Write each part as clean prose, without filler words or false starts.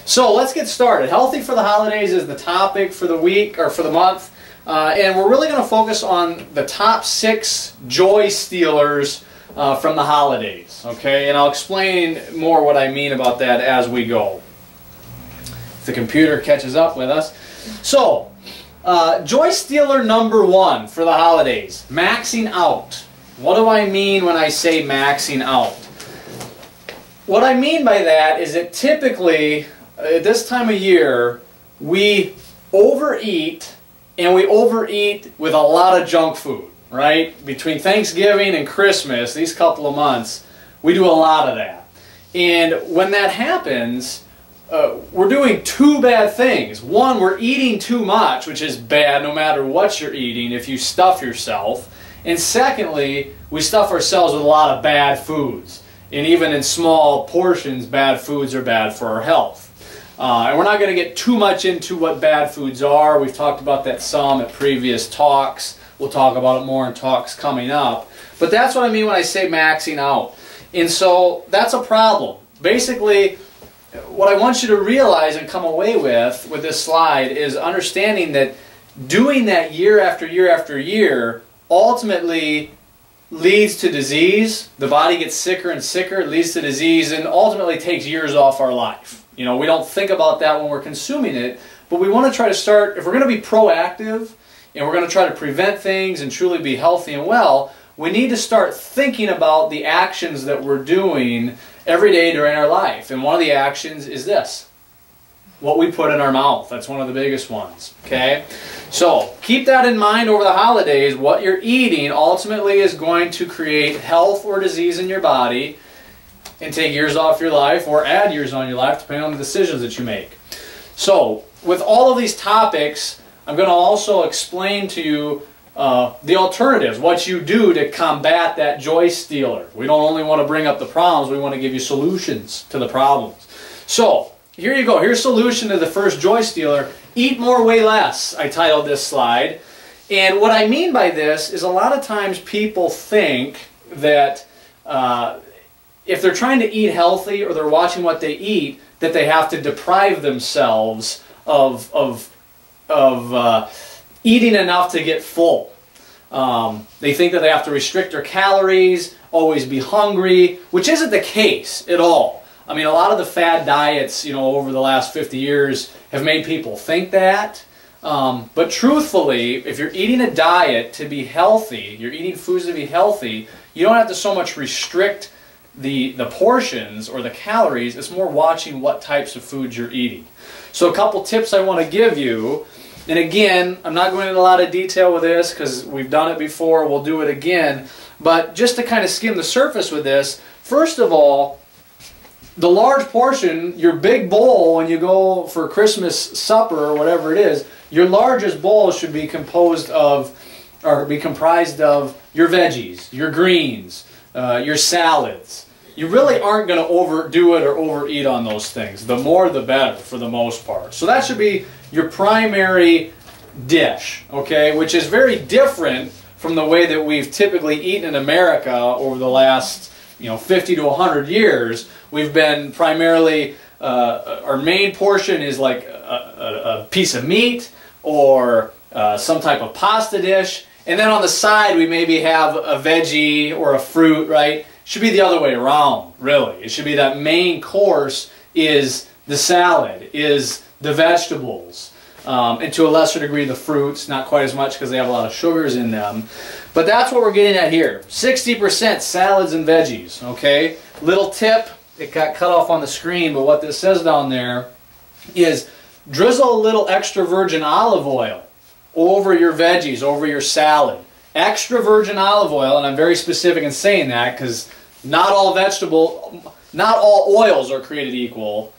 So let's get started. Healthy for the holidays is the topic for the week or for the month. And we're really going to focus on the top 6 joy stealers from the holidays. Okay, and I'll explain more what I mean about that as we go. If the computer catches up with us. So, joy stealer number 1 for the holidays, maxing out. What do I mean when I say maxing out? What I mean by that is that typically at this time of year we overeat, and we overeat with a lot of junk food, right? Between Thanksgiving and Christmas, these couple of months, we do a lot of that. And when that happens, we're doing 2 bad things. One, we're eating too much, which is bad no matter what you're eating if you stuff yourself. And secondly, we stuff ourselves with a lot of bad foods. And even in small portions, bad foods are bad for our health. And we're not going to get too much into what bad foods are. We've talked about that some at previous talks. We'll talk about it more in talks coming up. But that's what I mean when I say maxing out. And so that's a problem. Basically, what I want you to realize and come away with this slide is understanding that doing that year after year after year ultimately leads to disease. The body gets sicker and sicker, it leads to disease, and ultimately takes years off our life. You know, we don't think about that when we're consuming it, but we want to try to start, if we're going to be proactive and we're going to try to prevent things and truly be healthy and well, we need to start thinking about the actions that we're doing every day during our life. And one of the actions is this: what we put in our mouth. That's one of the biggest ones. Okay? So keep that in mind over the holidays. What you're eating ultimately is going to create health or disease in your body and take years off your life or add years on your life depending on the decisions that you make. So with all of these topics, I'm going to also explain to you the alternatives, what you do to combat that joy stealer. We don't only want to bring up the problems, we want to give you solutions to the problems. So here you go. Here's a solution to the first joy stealer. Eat more, weigh less, I titled this slide. And what I mean by this is a lot of times people think that if they're trying to eat healthy or they're watching what they eat, that they have to deprive themselves of eating enough to get full. They think that they have to restrict their calories, always be hungry, which isn't the case at all. I mean, a lot of the fad diets, you know, over the last 50 years have made people think that. But truthfully, if you're eating a diet to be healthy, you're eating foods to be healthy, you don't have to so much restrict the portions or the calories. It's more watching what types of foods you're eating. So a couple tips I want to give you. And again, I'm not going into a lot of detail with this because we've done it before, we'll do it again. But just to kind of skim the surface with this, first of all, the large portion, your big bowl when you go for Christmas supper or whatever it is, your largest bowl should be composed of, or be comprised of your veggies, your greens, your salads. You really aren't going to overdo it or overeat on those things. The more the better for the most part. So that should be your primary dish, okay, which is very different from the way that we've typically eaten in America over the last 50 to 100 years. We've been primarily, our main portion is like a piece of meat or some type of pasta dish, and then on the side we maybe have a veggie or a fruit, right? Should be the other way around, really. It should be that main course is the salad, is the vegetables, and to a lesser degree the fruits, not quite as much because they have a lot of sugars in them. But that's what we're getting at here. 60% salads and veggies, okay? Little tip, it got cut off on the screen, but what this says down there is drizzle a little extra virgin olive oil over your veggies, over your salad. Extra virgin olive oil, and I'm very specific in saying that because not all oils are created equal.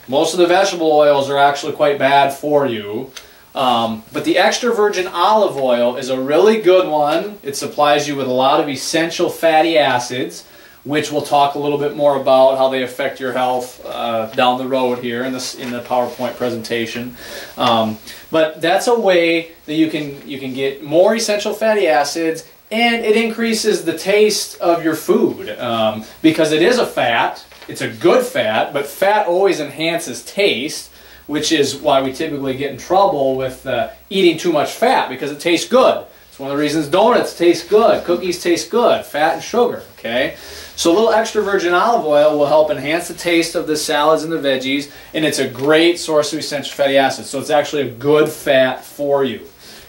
Most of the vegetable oils are actually quite bad for you. But the extra virgin olive oil is a really good one. It supplies you with a lot of essential fatty acids, which we'll talk a little bit more about how they affect your health down the road here in the PowerPoint presentation. But that's a way that you can get more essential fatty acids, and it increases the taste of your food because it is a fat. it's a good fat, but fat always enhances taste, which is why we typically get in trouble with eating too much fat, because it tastes good. It's one of the reasons donuts taste good, cookies taste good, fat and sugar, okay? So a little extra virgin olive oil will help enhance the taste of the salads and the veggies, and it's a great source of essential fatty acids, so it's actually a good fat for you.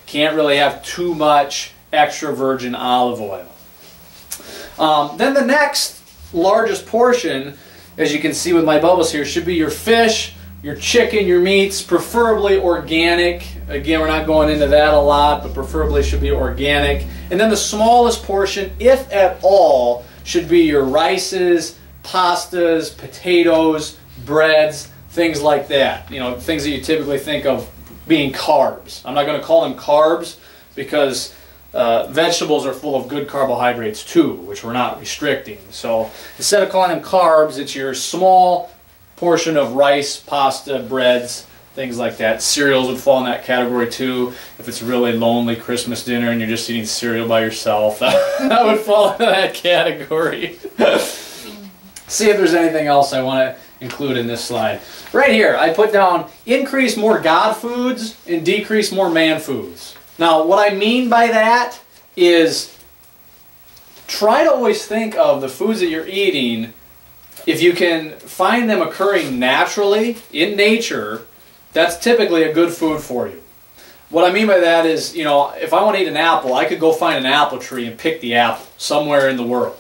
Can't really have too much extra virgin olive oil. Then the next largest portion, as you can see with my bubbles here, should be your fish, your chicken, your meats, preferably organic. Again, we're not going into that a lot, but preferably should be organic. And then the smallest portion, if at all, should be your rices, pastas, potatoes, breads, things like that. You know, things that you typically think of being carbs. I'm not going to call them carbs because vegetables are full of good carbohydrates too, which we're not restricting. So instead of calling them carbs, it's your small portion of rice, pasta, breads, things like that. Cereals would fall in that category too. If it's a really lonely Christmas dinner and you're just eating cereal by yourself, that would fall into that category. See if there's anything else I want to include in this slide. Right here, I put down increase more God foods and decrease more man foods. Now, what I mean by that is try to always think of the foods that you're eating. If you can find them occurring naturally in nature, that's typically a good food for you. What I mean by that is, you know, if I want to eat an apple, I could go find an apple tree and pick the apple somewhere in the world.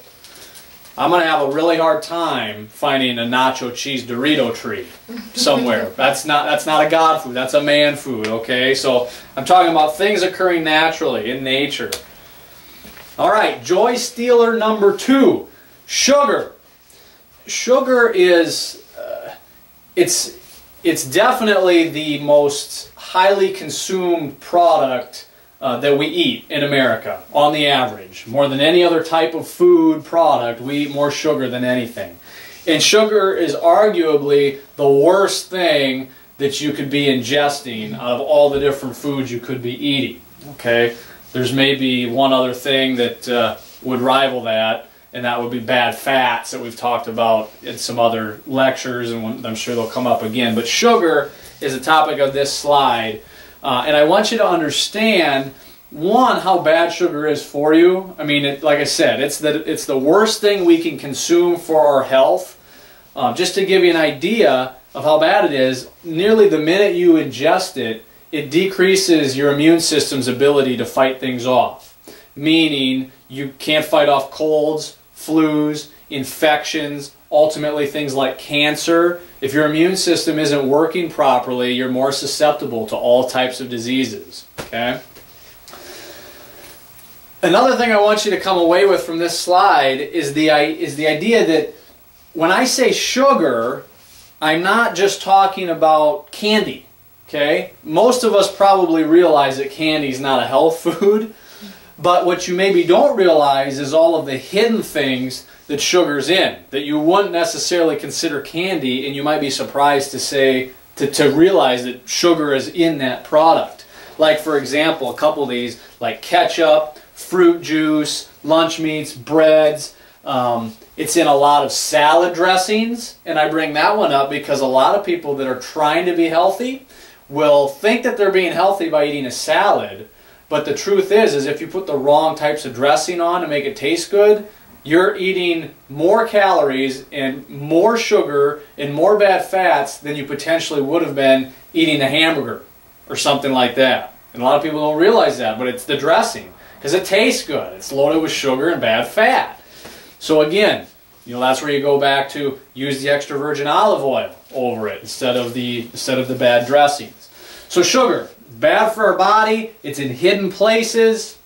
I'm going to have a really hard time finding a nacho cheese Dorito tree somewhere. That's not a God food, that's a man food, okay? So I'm talking about things occurring naturally in nature. All right, joy stealer number 2, sugar. Sugar is, it's definitely the most highly consumed product that we eat in America, on the average. More than any other type of food product, we eat more sugar than anything. And sugar is arguably the worst thing that you could be ingesting out of all the different foods you could be eating. Okay? There's maybe one other thing that would rival that, and that would be bad fats that we've talked about in some other lectures, and I'm sure they'll come up again. But sugar is the topic of this slide. And I want you to understand, one, how bad sugar is for you. I mean, like I said, it's the worst thing we can consume for our health. Just to give you an idea of how bad it is, nearly the minute you ingest it, it decreases your immune system's ability to fight things off. Meaning, you can't fight off colds, flus, infections, ultimately things like cancer. If your immune system isn't working properly, you're more susceptible to all types of diseases. Okay? Another thing I want you to come away with from this slide is the idea that when I say sugar, I'm not just talking about candy. Okay? Most of us probably realize that candy is not a health food, but what you maybe don't realize is all of the hidden things that sugar's in, that you wouldn't necessarily consider candy, and you might be surprised to realize that sugar is in that product. Like, for example, a couple of these, like ketchup, fruit juice, lunch meats, breads. It's in a lot of salad dressings, and I bring that one up because a lot of people that are trying to be healthy will think that they're being healthy by eating a salad, but the truth is if you put the wrong types of dressing on to make it taste good, you're eating more calories and more sugar and more bad fats than you potentially would have been eating a hamburger or something like that. And a lot of people don't realize that, but it's the dressing, because it tastes good. It's loaded with sugar and bad fat. So again, you know, that's where you go back to use the extra virgin olive oil over it instead of the bad dressings. So sugar, bad for our body. It's in hidden places.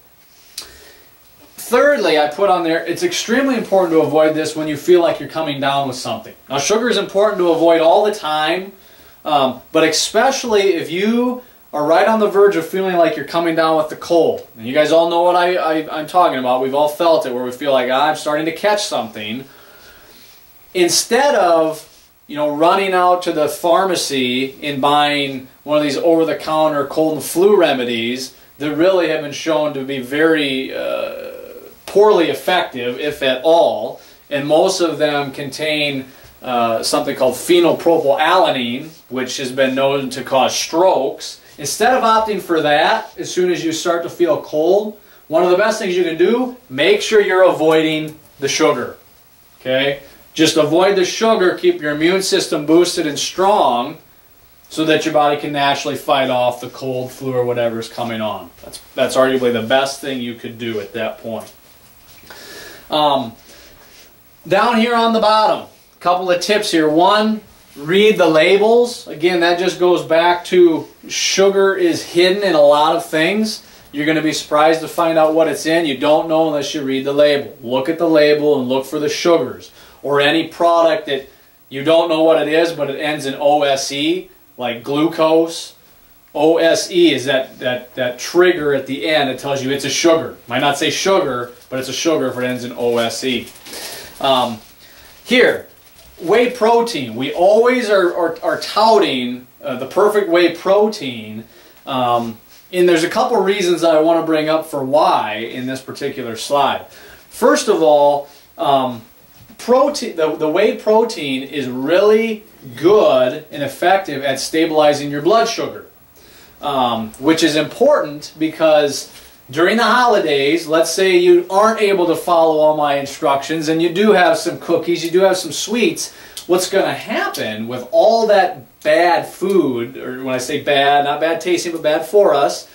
Thirdly, I put on there, it's extremely important to avoid this when you feel like you're coming down with something. Now, sugar is important to avoid all the time, but especially if you are right on the verge of feeling like you're coming down with the cold. And you guys all know what I'm talking about. We've all felt it, where we feel like, I'm starting to catch something. Instead of, you know, running out to the pharmacy and buying one of these over-the-counter cold and flu remedies that really have been shown to be very poorly effective, if at all, and most of them contain something called phenylpropylalanine, which has been known to cause strokes. Instead of opting for that, as soon as you start to feel cold, one of the best things you can do, make sure you're avoiding the sugar. Okay? Just avoid the sugar, keep your immune system boosted and strong so that your body can naturally fight off the cold, flu, or whatever is coming on. That's arguably the best thing you could do at that point. Down here on the bottom, a couple of tips here. One, read the labels. Again, that just goes back to sugar is hidden in a lot of things. You're going to be surprised to find out what it's in. You don't know unless you read the label. Look at the label and look for the sugars. Or any product that you don't know what it is, but it ends in OSE, like glucose. OSE is that trigger at the end that tells you it's a sugar. Might not say sugar, but it's a sugar if it ends in OSE. Here, whey protein. We always are touting the perfect whey protein. And there's a couple reasons that I want to bring up for why in this particular slide. First of all, the whey protein is really good and effective at stabilizing your blood sugar, which is important because during the holidays, let's say you aren't able to follow all my instructions and you do have some cookies, you do have some sweets, what's going to happen with all that bad food, or when I say bad, not bad tasting, but bad for us,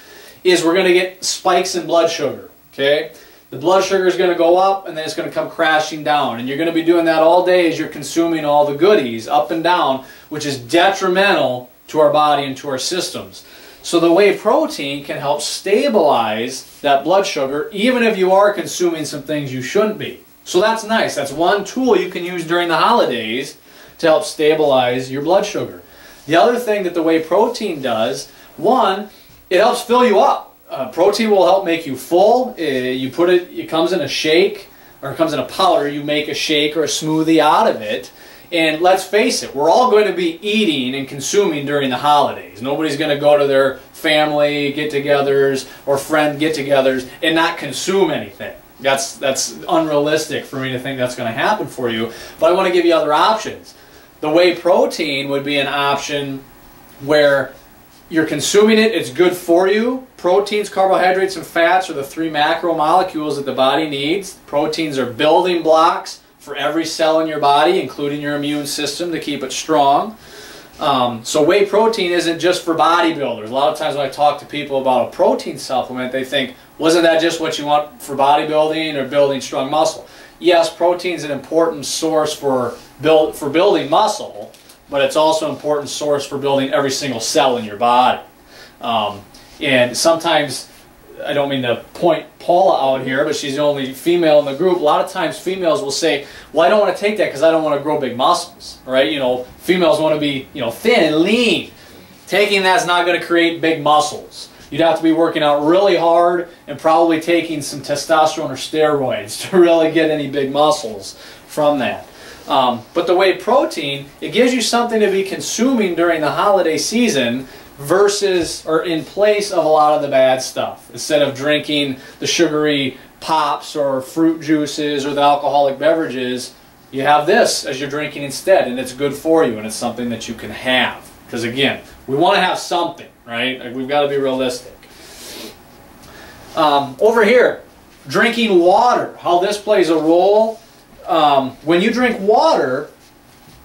is we're going to get spikes in blood sugar, okay? The blood sugar is going to go up and then it's going to come crashing down. And you're going to be doing that all day as you're consuming all the goodies up and down, which is detrimental to our body and to our systems. So the whey protein can help stabilize that blood sugar even if you are consuming some things you shouldn't be. So that's nice. That's one tool you can use during the holidays to help stabilize your blood sugar. The other thing that the whey protein does, one, it helps fill you up. Protein will help make you full. It comes in a shake, or it comes in a powder. You make a shake or a smoothie out of it. And let's face it, we're all going to be eating and consuming during the holidays. Nobody's going to go to their family get-togethers or friend get-togethers and not consume anything. That's unrealistic for me to think that's going to happen for you. But I want to give you other options. The whey protein would be an option where you're consuming it, it's good for you. Proteins, carbohydrates, and fats are the 3 macromolecules that the body needs. Proteins are building blocks for every cell in your body, including your immune system, to keep it strong. So whey protein isn't just for bodybuilders. A lot of times when I talk to people about a protein supplement, they think, wasn't that just what you want for bodybuilding or building strong muscle? Yes, protein is an important source for building muscle, but it's also an important source for building every single cell in your body. And sometimes, I don't mean to point Paula out here, but she's the only female in the group. A lot of times females will say, well, I don't want to take that because I don't want to grow big muscles, right? You know, females want to be, thin and lean. Taking that's not going to create big muscles. You'd have to be working out really hard and probably taking some testosterone or steroids to really get any big muscles from that. But the whey protein, it gives you something to be consuming during the holiday season versus, or in place of a lot of the bad stuff. Instead of drinking the sugary pops or fruit juices or the alcoholic beverages, you have this as you're drinking instead, and it's good for you, and it's something that you can have. Because again, we want to have something, right? Like, we've got to be realistic. Over here, drinking water, how this plays a role. When you drink water,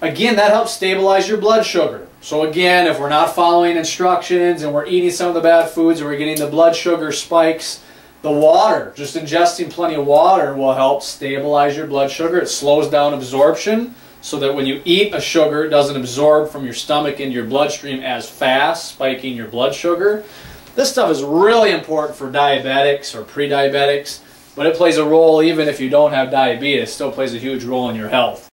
again, that helps stabilize your blood sugar. So again, if we're not following instructions and we're eating some of the bad foods and we're getting the blood sugar spikes, the water, just ingesting plenty of water will help stabilize your blood sugar. It slows down absorption so that when you eat a sugar, it doesn't absorb from your stomach into your bloodstream as fast, spiking your blood sugar. This stuff is really important for diabetics or pre-diabetics, but it plays a role even if you don't have diabetes. It still plays a huge role in your health.